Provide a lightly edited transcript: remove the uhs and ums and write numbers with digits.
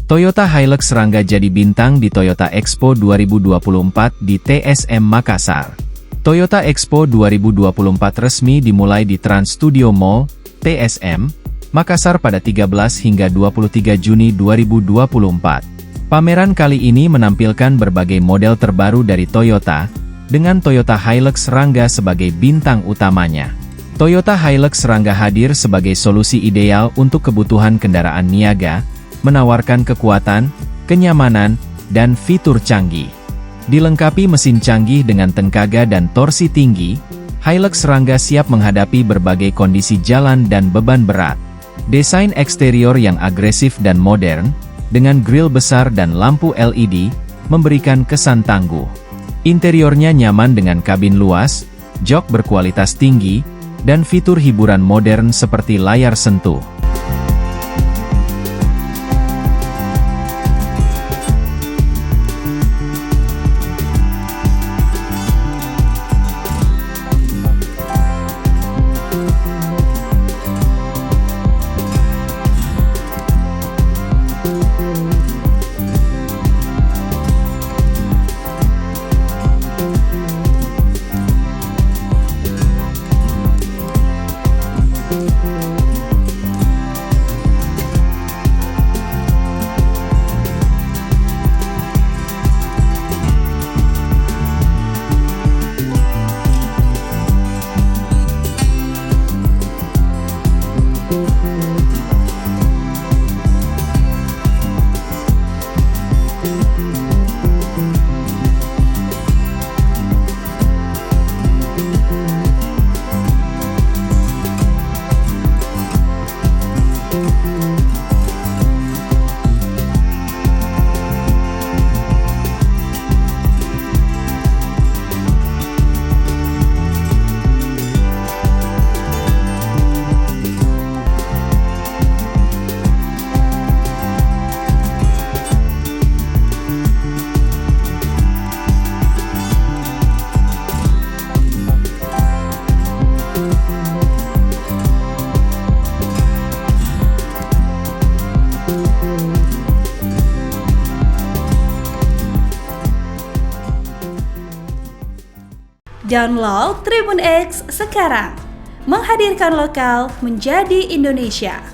Toyota Hilux Rangga jadi bintang di Toyota Expo 2024 di TSM Makassar. Toyota Expo 2024 resmi dimulai di Trans Studio Mall, TSM, Makassar pada 13 hingga 23 Juni 2024. Pameran kali ini menampilkan berbagai model terbaru dari Toyota, dengan Toyota Hilux Rangga sebagai bintang utamanya. Toyota Hilux Rangga hadir sebagai solusi ideal untuk kebutuhan kendaraan niaga, menawarkan kekuatan, kenyamanan, dan fitur canggih. Dilengkapi mesin canggih dengan tenaga dan torsi tinggi, Hilux Rangga siap menghadapi berbagai kondisi jalan dan beban berat. Desain eksterior yang agresif dan modern, dengan grill besar dan lampu LED, memberikan kesan tangguh. Interiornya nyaman dengan kabin luas, jok berkualitas tinggi, dan fitur hiburan modern seperti layar sentuh. Download Tribun X sekarang, menghadirkan lokal menjadi Indonesia.